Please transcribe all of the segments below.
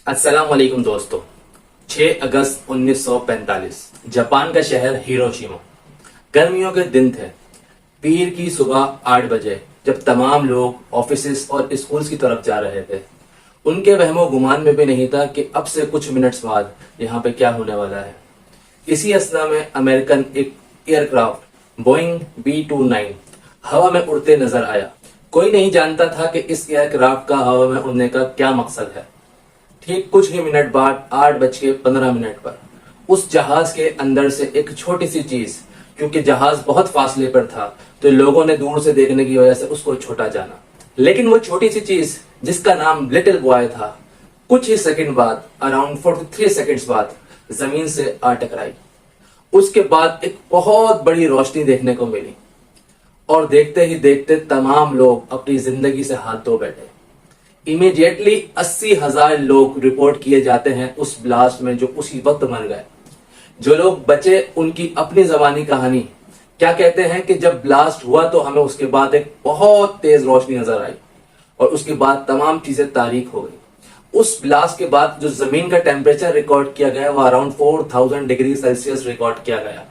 अस्सलाम वालेकुम दोस्तों। 6 अगस्त 1945 जापान का शहर हिरोशिमा। गर्मियों के दिन थे। पीर की सुबह 8 बजे जब तमाम लोग ऑफिस और स्कूल्स की तरफ जा रहे थे, उनके वहमो गुमान में भी नहीं था कि अब से कुछ मिनट्स बाद यहाँ पे क्या होने वाला है। इसी असना में अमेरिकन एक एयरक्राफ्ट बोइंग B-29 हवा में उड़ते नजर आया। कोई नहीं जानता था कि इस एयरक्राफ्ट का हवा में उड़ने का क्या मकसद है। ठीक कुछ ही मिनट बाद 8:15 पर उस जहाज के अंदर से एक छोटी सी चीज, क्योंकि जहाज बहुत फासले पर था तो लोगों ने दूर से देखने की वजह से उसको छोटा जाना, लेकिन वो छोटी सी चीज जिसका नाम लिटिल बॉय था, कुछ ही सेकंड बाद अराउंड 43 सेकंड्स बाद जमीन से आ टकराई। उसके बाद एक बहुत बड़ी रोशनी देखने को मिली और देखते ही देखते तमाम लोग अपनी जिंदगी से हाथ धो बैठे। इमीडिएटली 80,000 लोग रिपोर्ट किए जाते हैं उस ब्लास्ट में जो उसी वक्त मर गए। जो लोग बचे उनकी अपनी जबानी कहानी क्या कहते हैं कि जब ब्लास्ट हुआ तो हमें उसके बाद एक बहुत तेज रोशनी नजर आई और उसके बाद तमाम चीजें तारीक हो गई। उस ब्लास्ट के बाद जो जमीन का टेम्परेचर रिकॉर्ड किया गया वो अराउंड 4000 डिग्री सेल्सियस रिकॉर्ड किया गया।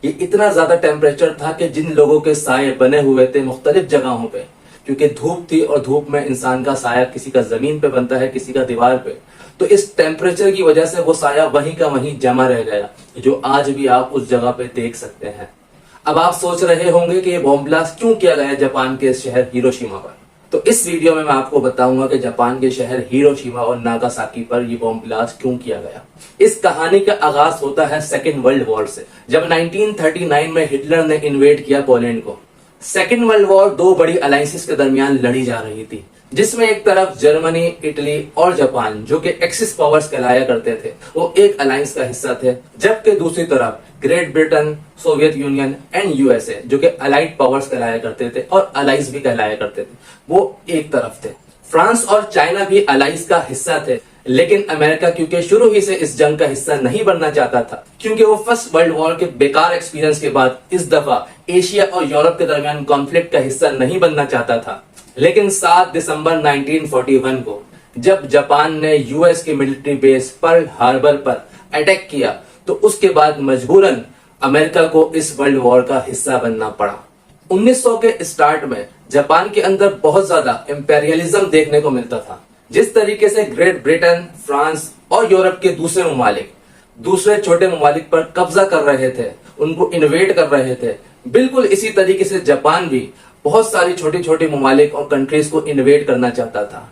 ये इतना ज्यादा टेम्परेचर था कि जिन लोगों के साये बने हुए थे मुख्तलिफ जगहों पे, क्योंकि धूप थी और धूप में इंसान का साया किसी का जमीन पे बनता है, किसी का दीवार पे, तो इस टेम्परेचर की वजह से वो साया वहीं का वहीं जमा रह गया, जो आज भी आप उस जगह पे देख सकते हैं। अब आप सोच रहे होंगे कि ये बॉम्ब ब्लास्ट क्यों किया गया जापान के शहर हिरोशिमा पर। तो इस वीडियो में मैं आपको बताऊंगा कि जापान के शहर हिरोशिमा और नागासाकी पर ये बॉम्ब ब्लास्ट क्यों किया गया। इस कहानी का आगाज होता है सेकेंड वर्ल्ड वॉर से, जब 1939 में हिटलर ने इन्वेड किया पोलैंड को। सेकेंड वर्ल्ड वॉर दो बड़ी अलायंसेस के दरमियान लड़ी जा रही थी, जिसमें एक तरफ जर्मनी, इटली और जापान, जो कि एक्सिस पावर्स कहलाया करते थे, वो एक अलायंस का हिस्सा थे, जबकि दूसरी तरफ great Britain, Soviet union and USA, जो कि अलाइड पावर्स कहलाया करते थे और अलाइज भी कहलाया करते थे, वो एक तरफ थे। फ्रांस और चाइना भी अलाइज का हिस्सा थे, लेकिन अमेरिका क्योंकि शुरू ही से इस जंग का हिस्सा नहीं बनना चाहता था, क्योंकि वो फर्स्ट वर्ल्ड वॉर के बेकार एक्सपीरियंस के बाद इस दफा एशिया और यूरोप के दरमियान कॉन्फ्लिक्ट का हिस्सा नहीं बनना चाहता था। लेकिन 7 दिसंबर 1941 को जब जापान ने यूएस के मिलिट्री बेस पर्ल हार्बर पर अटैक किया, तो उसके बाद मजबूरन अमेरिका को इस वर्ल्ड वॉर का हिस्सा बनना पड़ा। 1900 के स्टार्ट में जापान के अंदर बहुत ज्यादा इंपेरियलिज्म देखने को मिलता था। जिस तरीके से ग्रेट ब्रिटेन, फ्रांस और यूरोप के दूसरे ममालिक दूसरे छोटे ममालिक पर कब्जा कर रहे थे, उनको इन्वेड कर रहे थे, बिल्कुल इसी तरीके से जापान भी बहुत सारी छोटी छोटी ममालिक और कंट्रीज को इन्वेड करना चाहता था।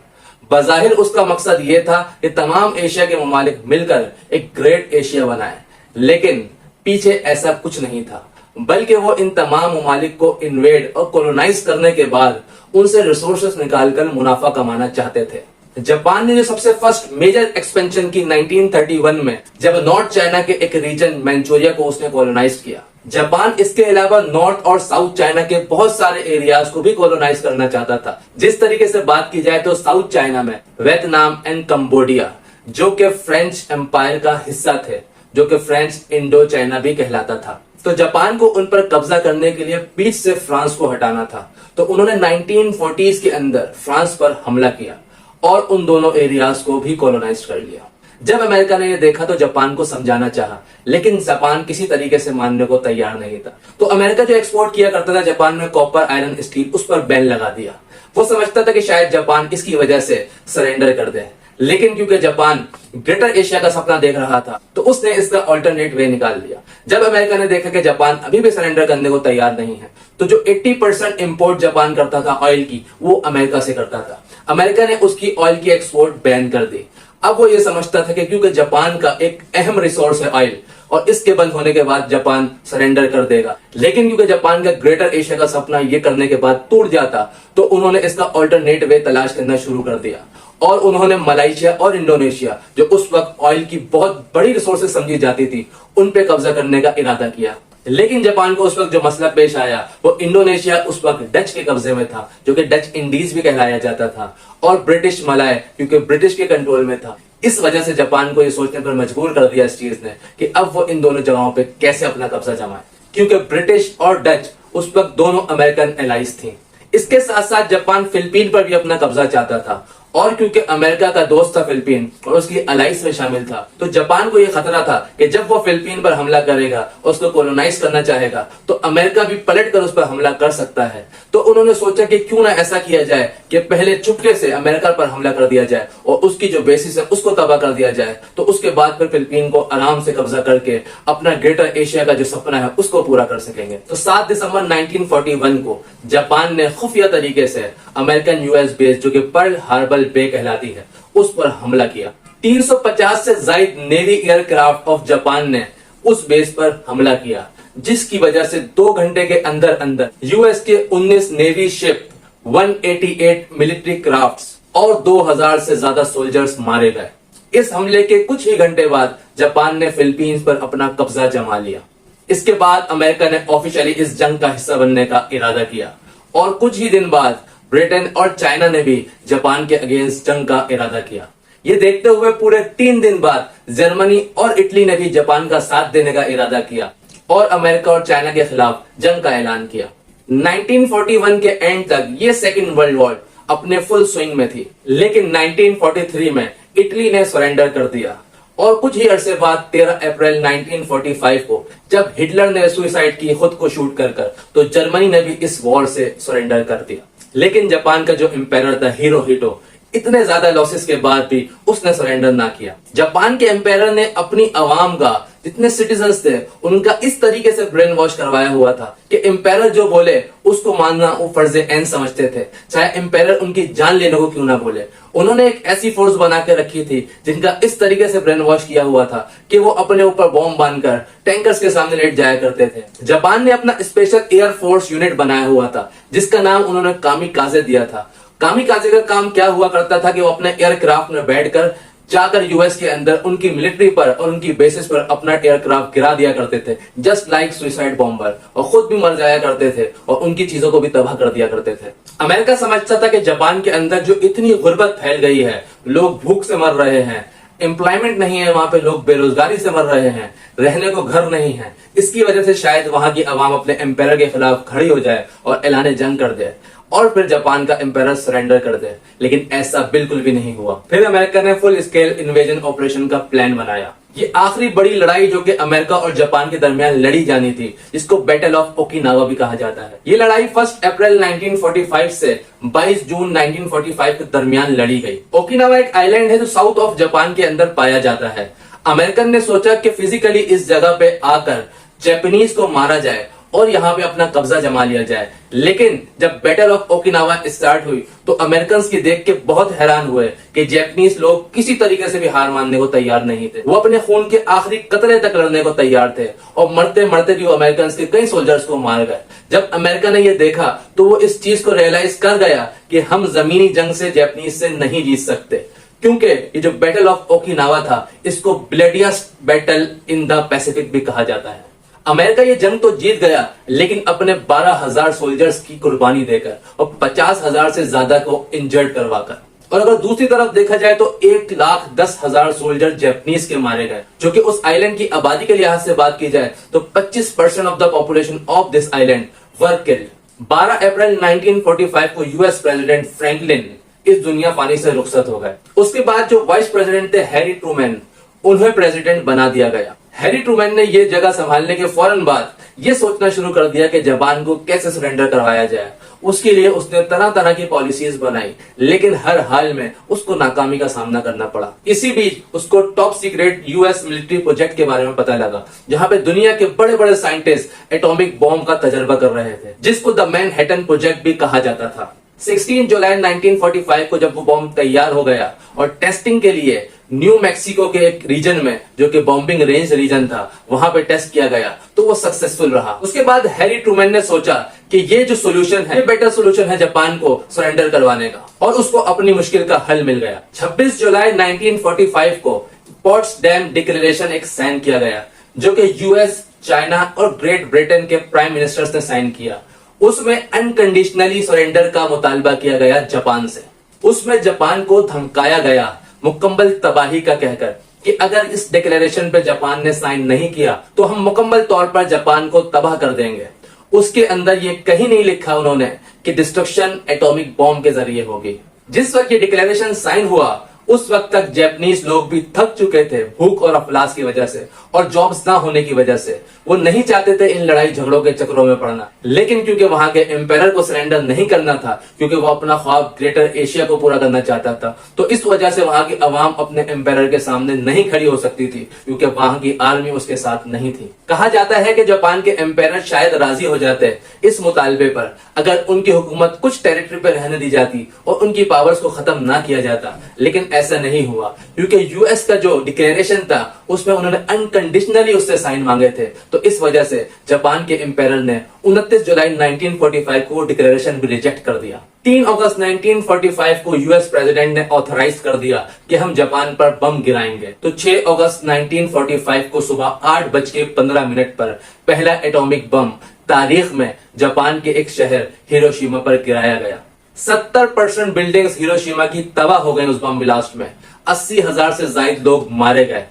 बजाहिर उसका मकसद ये था कि तमाम एशिया के ममालिक मिलकर एक ग्रेट एशिया बनाए, लेकिन पीछे ऐसा कुछ नहीं था, बल्कि वो इन तमाम ममालिक को इन्वेड और कॉलोनाइज करने के बाद उनसे रिसोर्सेस निकालकर मुनाफा कमाना चाहते थे। जापान ने जो सबसे फर्स्ट मेजर एक्सपेंशन की 1931 में, जब नॉर्थ चाइना के एक रीजन मैंचुरिया को उसने कॉलोनाइज किया। जापान इसके अलावा नॉर्थ और साउथ चाइना के बहुत सारे एरियाज को भी कॉलोनाइज करना चाहता था। जिस तरीके से बात की जाए तो साउथ चाइना में वियतनाम एंड कंबोडिया, जो कि फ्रेंच एम्पायर का हिस्सा थे, जो कि फ्रेंच इंडो चाइना भी कहलाता था, तो जापान को उन पर कब्जा करने के लिए बीच से फ्रांस को हटाना था। तो उन्होंने 1940s के अंदर फ्रांस पर हमला किया और उन दोनों एरियाज को भी कॉलोनाइज कर लिया। जब अमेरिका ने यह देखा तो जापान को समझाना चाहा, लेकिन जापान किसी तरीके से मानने को तैयार नहीं था। तो अमेरिका जो एक्सपोर्ट किया करता था जापान में कॉपर, आयरन, स्टील, उस पर बैन लगा दिया। वो समझता था कि शायद जापान इसकी वजह से सरेंडर कर दे, लेकिन क्योंकि जापान ग्रेटर एशिया का सपना देख रहा था तो उसने इसका ऑल्टरनेट वे निकाल लिया। जब अमेरिका ने देखा कि जापान अभी भी सरेंडर करने को तैयार नहीं है, तो जो 80% इंपोर्ट जापान करता था ऑयल की, वो अमेरिका से करता था। अमेरिका ने उसकी ऑयल की एक्सपोर्ट बैन कर दी। अब वो ये समझता था कि क्योंकि जापान का एक अहम रिसोर्स है ऑयल, और इसके बंद होने के बाद जापान सरेंडर कर देगा, लेकिन क्योंकि जापान का ग्रेटर एशिया का सपना ये करने के बाद टूट जाता, तो उन्होंने इसका ऑल्टरनेट वे तलाश करना शुरू कर दिया और उन्होंने मलेशिया और इंडोनेशिया, जो उस वक्त ऑयल की बहुत बड़ी रिसोर्सेज समझी जाती थी, उन पे कब्जा करने का इरादा किया। लेकिन जापान को उस वक्त जो मसला पेश आया वो इंडोनेशिया उस वक्त डच के कब्जे में था, जो कि डच इंडीज भी कहलाया जाता था, और ब्रिटिश मलाय क्योंकि ब्रिटिश के कंट्रोल में था। इस वजह से जापान को ये सोचने पर मजबूर कर दिया इस चीज ने कि अब वो इन दोनों जगहों पे कैसे अपना कब्जा जमाए, क्योंकि ब्रिटिश और डच उस वक्त दोनों अमेरिकन एलाइज थी। इसके साथ साथ जापान फिलीपीन पर भी अपना कब्जा चाहता था और क्योंकि अमेरिका का दोस्त था फिलीपीन और उसकी अलाइंस में शामिल था, तो जापान को यह खतरा था कि जब वो फिलीपीन पर हमला करेगा और उसको कॉलोनाइज करना चाहेगा तो अमेरिका भी पलट कर उस पर हमला कर सकता है। तो उन्होंने सोचा कि क्यों ना ऐसा किया जाए कि पहले चुपके से अमेरिका पर हमला कर दिया जाए और उसकी जो बेसिस है उसको तबाह कर दिया जाए, तो उसके बाद फिर फिलीपीन को आराम से कब्जा करके अपना ग्रेटर एशिया का जो सपना है उसको पूरा कर सकेंगे। तो 7 दिसंबर 1941 को जापान ने खुफिया तरीके से अमेरिकन यूएस बेस जो कि पर्ल हार्बर बे कहलाती है उस पर हमला किया। 350 से ज्यादा नेवी एयरक्राफ्ट ऑफ जापान ने उस बेस पर हमला किया, जिसकी वजह से 2 घंटे के अंदर अंदर यूएस के 19 नेवी शिप, 188 मिलिट्री क्राफ्ट्स और 2000 से ज्यादा सोल्जर्स मारे गए। इस हमले के कुछ ही घंटे बाद जापान ने फिलीपींस पर अपना कब्जा जमा लिया। इसके बाद अमेरिका ने ऑफिशियली इस जंग का हिस्सा बनने का इरादा किया और कुछ ही दिन बाद ब्रिटेन और चाइना ने भी जापान के अगेंस्ट जंग का इरादा किया। ये देखते हुए पूरे 3 दिन बाद जर्मनी और इटली ने भी जापान का साथ देने का इरादा किया और अमेरिका और चाइना के खिलाफ जंग का ऐलान किया। 1941 के एंड तक ये सेकेंड वर्ल्ड वॉर अपने फुल स्विंग में थी, लेकिन 1943 में इटली ने सरेंडर कर दिया और कुछ ही अरसे बाद 13 अप्रैल 1945 को जब हिटलर ने सुसाइड की खुद को शूट कर तो जर्मनी ने भी इस वॉर से सरेंडर कर दिया। लेकिन जापान का जो एम्पायर था हिरोहितो, इतने ज्यादा लॉसेस के बाद भी उसने सरेंडर ना किया। जापान के एम्पायर ने अपनी आवाम का, जितने सिटीजन्स थे, उनका इस तरीके से ब्रेन वॉश करवाया हुआ था कि एम्पायर जो बोले उसको मानना वो फर्जे ऐन समझते थे, चाहे एम्पायर उनकी जान लेने को क्यों ना बोले। उन्होंने एक ऐसी फोर्स बना के रखी थी जिनका इस तरीके से ब्रेन वॉश किया हुआ था कि वो अपने ऊपर बॉम्ब बांधकर टैंकर्स के सामने लेट जाया करते थे। जापान ने अपना स्पेशल एयर फोर्स यूनिट बनाया हुआ था जिसका नाम उन्होंने कामिकाजे दिया था। कामिकाजे का काम क्या हुआ करता था कि वो अपने एयरक्राफ्ट में बैठकर जाकर यूएस के अंदर उनकी मिलिट्री पर और उनकी बेसिस पर अपना एयरक्राफ्ट गिरा दिया करते थे, जस्ट लाइक सुसाइड बॉम्बर, और खुद भी मर जाया करते थे और उनकी चीजों को भी तबाह कर दिया करते थे। अमेरिका समझता था कि जापान के अंदर जो इतनी गुर्बत फैल गई है, लोग भूख से मर रहे हैं, एम्प्लॉयमेंट नहीं है, वहां पे लोग बेरोजगारी से मर रहे हैं, रहने को घर नहीं है, इसकी वजह से शायद वहां की आवाम अपने एम्पायर के खिलाफ खड़ी हो जाए और ऐलान जंग कर दे और फिर जापान का एम्पायर सरेंडर कर दे। लेकिन ऐसा बिल्कुल भी नहीं हुआ। फिर अमेरिका ने फुल स्केल इन्वेजन ऑपरेशन का प्लान बनाया। ये आखिरी बड़ी लड़ाई जो कि अमेरिका और जापान के दरमियान लड़ी जानी थी, जिसको बैटल ऑफ ओकिनावा भी कहा जाता है। ये लड़ाई 1 अप्रैल 1945 से 22 जून 1945 के दरमियान लड़ी गई। ओकिनावा एक आइलैंड है जो साउथ ऑफ जापान के अंदर पाया जाता है। अमेरिकन ने सोचा कि फिजिकली इस जगह पे आकर जापानीज को मारा जाए और यहाँ पे अपना कब्जा जमा लिया जाए। लेकिन जब बैटल ऑफ ओकिनावा स्टार्ट हुई तो अमेरिकन की देख के बहुत हैरान हुए कि जापानीज लोग किसी तरीके से भी हार मानने को तैयार नहीं थे। वो अपने खून के आखिरी कतरे तक लड़ने को तैयार थे और मरते मरते भी वो अमेरिकन के कई सोल्जर्स को मार गए। जब अमेरिका ने ये देखा तो वो इस चीज को रियलाइज कर गया कि हम जमीनी जंग से जापानीज से नहीं जीत सकते, क्योंकि ये जो बैटल ऑफ ओकिनावा था इसको ब्लडिएस्ट बैटल इन द पैसिफिक भी कहा जाता है। अमेरिका ये जंग तो जीत गया, लेकिन अपने 12,000 सोल्जर्स की कुर्बानी देकर और 50,000 से ज्यादा को इंजर्ड करवाकर। और अगर दूसरी तरफ देखा जाए तो 1,10,000 सोल्जर जापानीज के मारे गए, जो कि उस आइलैंड की आबादी के लिहाज से बात की जाए तो 25% of the population of this island were killed. 12 अप्रैल 1945 को यूएस प्रेसिडेंट फ्रैंकलिन इस दुनिया फानी से रुखसत हो गए। उसके बाद जो वाइस प्रेसिडेंट थे हैरी ट्रूमैन, उन्हें प्रेसिडेंट बना दिया गया। हैरी ट्रूमैन ने ये जगह संभालने के फौरन बाद ये सोचना शुरू कर दिया कि जापान को कैसे सरेंडर करवाया जाए। उसके लिए उसने तरह तरह की पॉलिसीज बनाई, लेकिन हर हाल में उसको नाकामी का सामना करना पड़ा। इसी बीच उसको top secret US military project के बारे में पता लगा, जहां पे दुनिया के बड़े बड़े साइंटिस्ट एटॉमिक बॉम्ब का तजर्बा कर रहे थे, जिसको द मैनहट्टन प्रोजेक्ट भी कहा जाता था। 16 जुलाई 1945 को जब वो बॉम्ब तैयार हो गया और टेस्टिंग के लिए न्यू मैक्सिको के एक रीजन में, जो कि बॉम्बिंग रेंज रीजन था, वहां पे टेस्ट किया गया तो वो सक्सेसफुल रहा। उसके बाद हैरी ट्रूमैन ने सोचा कि ये जो सोल्यूशन है, ये बेटर सोल्यूशन है जापान को सरेंडर करवाने का, और उसको अपनी मुश्किल का हल मिल गया। 26 जुलाई 1945 को पोट्सडैम डिक्लेरेशन एक साइन किया गया, जो कि यूएस, चाइना और ग्रेट ब्रिटेन के प्राइम मिनिस्टर्स ने साइन किया। उसमें अनकंडीशनली सरेंडर का मुतालबा किया गया जापान से। उसमें जापान को धमकाया गया मुकम्मल तबाही का कहकर कि अगर इस डिक्लेरेशन पे जापान ने साइन नहीं किया तो हम मुकम्मल तौर पर जापान को तबाह कर देंगे। उसके अंदर ये कहीं नहीं लिखा उन्होंने कि डिस्ट्रक्शन एटॉमिक बॉम्ब के जरिए होगी। जिस वक्त ये डिक्लेरेशन साइन हुआ उस वक्त तक जापानीज लोग भी थक चुके थे भूख और अफलास की वजह से और जॉब्स ना होने की वजह से। वो नहीं चाहते थे इन लड़ाई झगड़ों के चक्रों में पड़ना, लेकिन क्योंकि वहां के एम्पायर को सरेंडर नहीं करना था, क्योंकि वो अपना ख्वाब ग्रेटर एशिया को पूरा करना चाहता था, तो इस वजह से वहां की अवाम अपने एम्पायर के सामने नहीं खड़ी हो सकती थी, क्योंकि वहां की आर्मी उसके साथ नहीं थी। कहा जाता है कि जापान के एम्पायर शायद राजी हो जाते इस मुतालबे पर अगर उनकी हुकूमत कुछ टेरिटरी पर रहने दी जाती और उनकी पावर्स को खत्म ना किया जाता, लेकिन ऐसा नहीं हुआ, क्योंकि यूएस का जो डिक्लेरेशन था उसमें उन्होंने अनकंडीशनली उससे साइन मांगे थे। तो इस वजह से जापान के एम्पायर ने 29 जुलाई 1945 को डिक्लेरेशन भी रिजेक्ट कर दिया। 3 अगस्त 1945 को यूएस प्रेसिडेंट ने ऑथराइज कर दिया कि हम जापान पर बम गिराएंगे। तो 6 अगस्त 1945 को सुबह 8:15 पर पहला एटॉमिक बम तारीख में जापान के एक शहर हिरोशिमा पर गिराया गया। 70% बिल्डिंग्स हिरोशिमा की तबाह हो गई उस बम ब्लास्ट में। 80,000 से ज्यादा लोग मारे गए।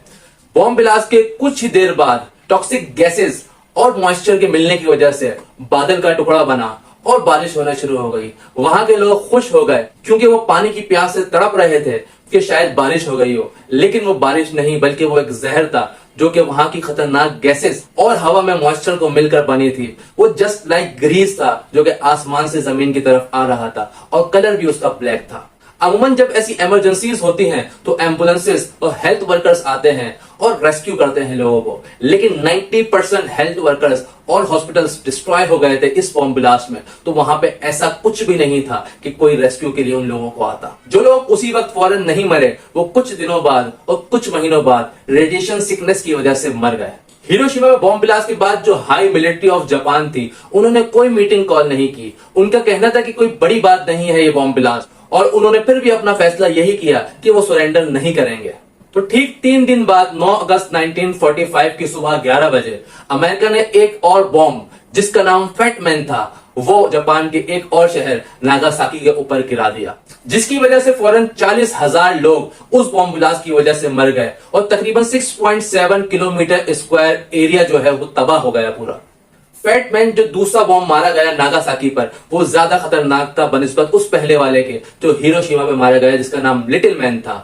बम ब्लास्ट के कुछ ही देर बाद टॉक्सिक गैसेस और मॉइस्चर के मिलने की वजह से बादल का टुकड़ा बना और बारिश होना शुरू हो गई। वहां के लोग खुश हो गए क्योंकि वो पानी की प्यास से तड़प रहे थे कि शायद बारिश हो गई हो, लेकिन वो बारिश नहीं बल्कि वो एक जहर था जो कि वहां की खतरनाक गैसेस और हवा में मॉइस्चर को मिलकर बनी थी। वो जस्ट लाइक ग्रीस था जो कि आसमान से जमीन की तरफ आ रहा था और कलर भी उसका ब्लैक था। अमूमन जब ऐसी इमरजेंसीज होती हैं तो एम्बुलेंसेस और हेल्थ वर्कर्स आते हैं और रेस्क्यू करते हैं लोगों को, लेकिन 90% हेल्थ वर्कर्स और हॉस्पिटल्स डिस्ट्रॉय हो गए थे इस बॉम्ब ब्लास्ट में। तो वहां पे ऐसा कुछ भी नहीं था कि कोई रेस्क्यू के लिए उन लोगों को आता। जो लोग उसी वक्त फौरन नहीं मरे वो कुछ दिनों बाद और कुछ महीनों बाद रेडिएशन सिकनेस की वजह से मर गए। हिरोशिमा में बॉम्ब ब्लास्ट के बाद जो हाई मिलिट्री ऑफ जापान थी उन्होंने कोई मीटिंग कॉल नहीं की। उनका कहना था कि कोई बड़ी बात नहीं है ये बॉम्ब ब्लास्ट, और उन्होंने फिर भी अपना फैसला यही किया कि वो सरेंडर नहीं करेंगे। तो ठीक 3 दिन बाद 9 अगस्त 1945 की सुबह 11 बजे अमेरिका ने एक और बॉम्ब जिसका नाम फैट मैन था वो जापान के एक और शहर नागासाकी के ऊपर गिरा दिया, जिसकी वजह से फौरन 40,000 लोग उस बॉम्ब ब्लास्ट की वजह से मर गए और तकरीबन 6.7 किलोमीटर स्क्वायर एरिया जो है वो तबाह हो गया पूरा। फैट मैन जो दूसरा बॉम्ब मारा गया नागासाकी पर वो ज्यादा खतरनाक था बनिस्बत उस पहले वाले के जो हिरोशिमा में मारा गया जिसका नाम लिटिल मैन था।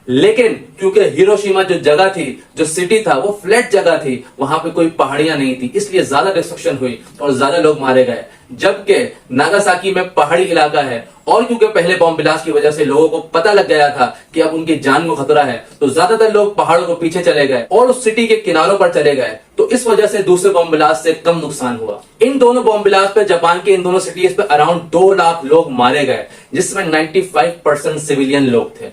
लेकिन क्योंकि हिरोशिमा जो जगह थी, जो सिटी था, वो फ्लैट जगह थी, वहां पे कोई पहाड़ियां नहीं थी, इसलिए ज्यादा डिस्ट्रक्शन हुई और ज्यादा लोग मारे गए। जबकि नागासाकी में पहाड़ी इलाका है और क्योंकि पहले बॉम्ब ब्लास्ट की वजह से लोगों को पता लग गया था कि अब उनकी जान को खतरा है, तो ज्यादातर लोग पहाड़ों को पीछे चले गए और उस सिटी के किनारों पर चले गए। तो इस वजह से दूसरे बॉम्ब ब्लास्ट से कम नुकसान हुआ। इन दोनों बॉम्ब ब्लास्ट पे जापान के इन दोनों सिटीज पे अराउंड 2 लाख लोग मारे गए, जिसमें 95% सिविलियन लोग थे।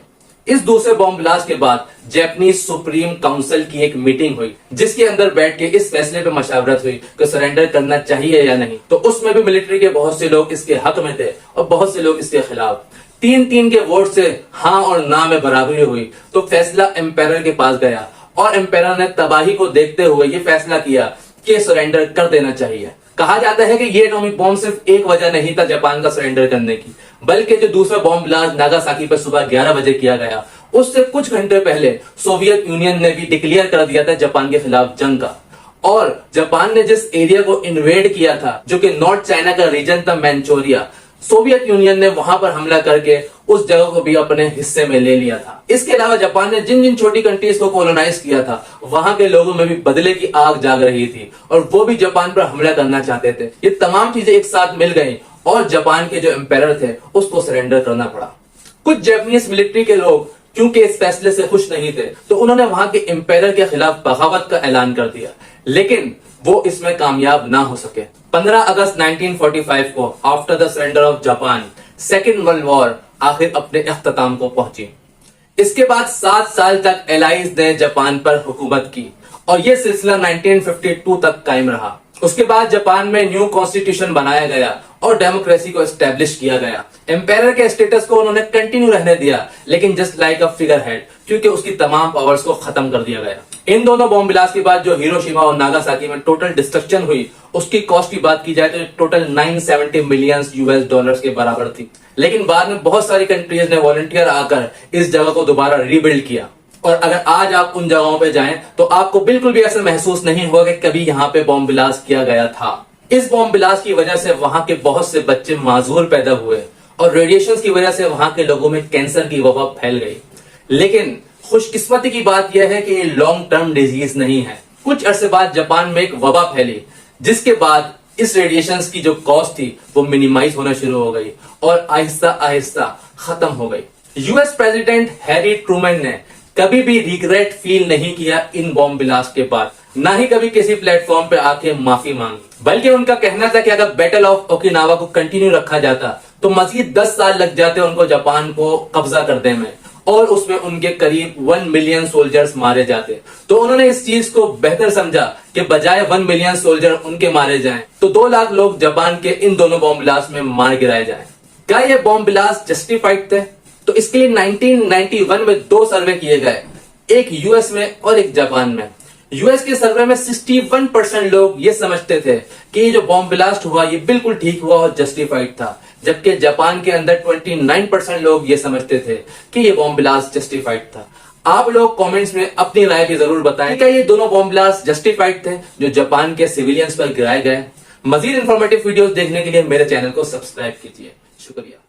इस दूसरे बॉम्ब ब्लास्ट के बाद जापानीज सुप्रीम काउंसिल की एक मीटिंग हुई जिसके अंदर बैठ के इस फैसले पे मशावरत हुई कि सरेंडर करना चाहिए या नहीं। तो उसमें भी मिलिट्री के बहुत से लोग इसके हक में थे और बहुत से लोग इसके खिलाफ। 3-3 के वोट से हाँ और ना में बराबरी हुई। तो फैसला एम्पायर के पास गया और एम्पायर ने तबाही को देखते हुए ये फैसला किया कि सरेंडर कर देना चाहिए। कहा जाता है कि ये एटॉमिक बॉम्ब सिर्फ एक वजह नहीं था जापान का सरेंडर करने की, बल्कि जो दूसरा बॉम्ब ब्लास्ट नागासाकी पर सुबह 11 बजे किया गया उससे कुछ घंटे पहले सोवियत यूनियन ने भी डिक्लेयर कर दिया था जापान के खिलाफ जंग का। और जापान ने जिस एरिया को इन्वेड किया था जो कि नॉर्थ चाइना का रीजन था मैनचोरिया, सोवियत यूनियन ने वहां पर हमला करके उस जगह को भी अपने हिस्से में ले लिया था। इसके अलावा जापान ने जिन जिन छोटी कंट्रीज को कॉलोनाइज किया था वहां के लोगों में भी बदले की आग जाग रही थी और वो भी जापान पर हमला करना चाहते थे। ये तमाम चीजें एक साथ मिल गई और जापान के जो एम्पायर थे उसको सरेंडर करना पड़ा। कुछ जापानीज मिलिट्री के लोग क्योंकि इस फैसले से खुश नहीं थे तो उन्होंने वहां के एम्पायर के खिलाफ बगावत का ऐलान कर दिया, लेकिन वो इसमें कामयाब ना हो सके। 15 अगस्त 1945 को after the surrender of Japan second world war आखिर अपने अख्ताम को पहुंची। इसके बाद 7 साल तक एलाइज ने जापान पर हुकूमत की और यह सिलसिला 1952 तक कायम रहा। उसके बाद जापान में न्यू कॉन्स्टिट्यूशन बनाया गया और डेमोक्रेसी को एस्टेब्लिश किया गया। एम्पायर के स्टेटस को उन्होंने कंटिन्यू रहने दिया, लेकिन just like a figure head, क्योंकि उसकी तमाम पावर्स को खत्म कर दिया गया। इन दोनों बॉम्ब ब्लास्ट के बाद जो हिरोशिमा और नागासाकी में टोटल डिस्ट्रक्शन हुई उसकी कॉस्ट की बात की जाए तो टोटल 970 मिलियन US के बराबर थी। लेकिन बाद में बहुत सारी कंट्रीज ने वॉलंटियर आकर इस जगह को दोबारा रीबिल्ड किया और अगर आज आप उन जगहों पे जाएं तो आपको बिल्कुल भी ऐसा महसूस नहीं होगा कि कभी यहाँ पे बॉम्ब ब्लास्ट किया गया था। इस बॉम्ब ब्लास्ट की वजह से वहां के बहुत से बच्चे माजूर पैदा हुए और रेडिएशन की वजह से वहां के लोगों में कैंसर की वबा फैल गई। लेकिन खुशकिस्मती की बात यह है कि ये लॉन्ग टर्म डिजीज नहीं है। कुछ अरसे बाद जापान में एक वबा फैली, जिसके बाद इस रेडिएशन की जो कॉस्ट थी वो मिनिमाइज होना शुरू हो गई और आहिस्ता आहिस्ता खत्म हो गई। यूएस प्रेसिडेंट हैरी ट्रूमैन ने कभी भी रिग्रेट फील नहीं किया इन बॉम्ब ब्लास्ट के बाद, ना ही कभी किसी प्लेटफॉर्म पे आके माफी मांगी, बल्कि उनका कहना था कि अगर बैटल ऑफ ओकिनावा को कंटिन्यू रखा जाता तो मजीद 10 साल लग जाते उनको जापान को कब्जा करने में और उसमें उनके करीब 1 मिलियन सोल्जर्स मारे जाते। तो उन्होंने इस चीज को बेहतर समझा कि बजाय 1 मिलियन सोल्जर उनके मारे जाएं तो 2 लाख लोग जापान के इन दोनों बॉम्ब ब्लास्ट में मार गिराए जाएं। क्या ये बॉम्ब ब्लास्ट जस्टिफाइड थे? तो इसके लिए 1991 में 2 सर्वे किए गए, एक यूएस में और एक जापान में। यूएस के सर्वे में 61% लोग ये समझते थे कि ये जो बॉम्ब ब्लास्ट हुआ ये बिल्कुल ठीक हुआ और जस्टिफाइड था, जबकि जापान के अंदर 29% लोग ये समझते थे कि ये बॉम्ब ब्लास्ट जस्टिफाइड था। आप लोग कमेंट्स में अपनी राय भी जरूर बताएं, क्या ये दोनों बॉम्ब ब्लास्ट जस्टिफाइड थे जो जापान के सिविलियंस पर गिराए गए। मजीद इंफॉर्मेटिव वीडियोस देखने के लिए मेरे चैनल को सब्सक्राइब कीजिए। शुक्रिया।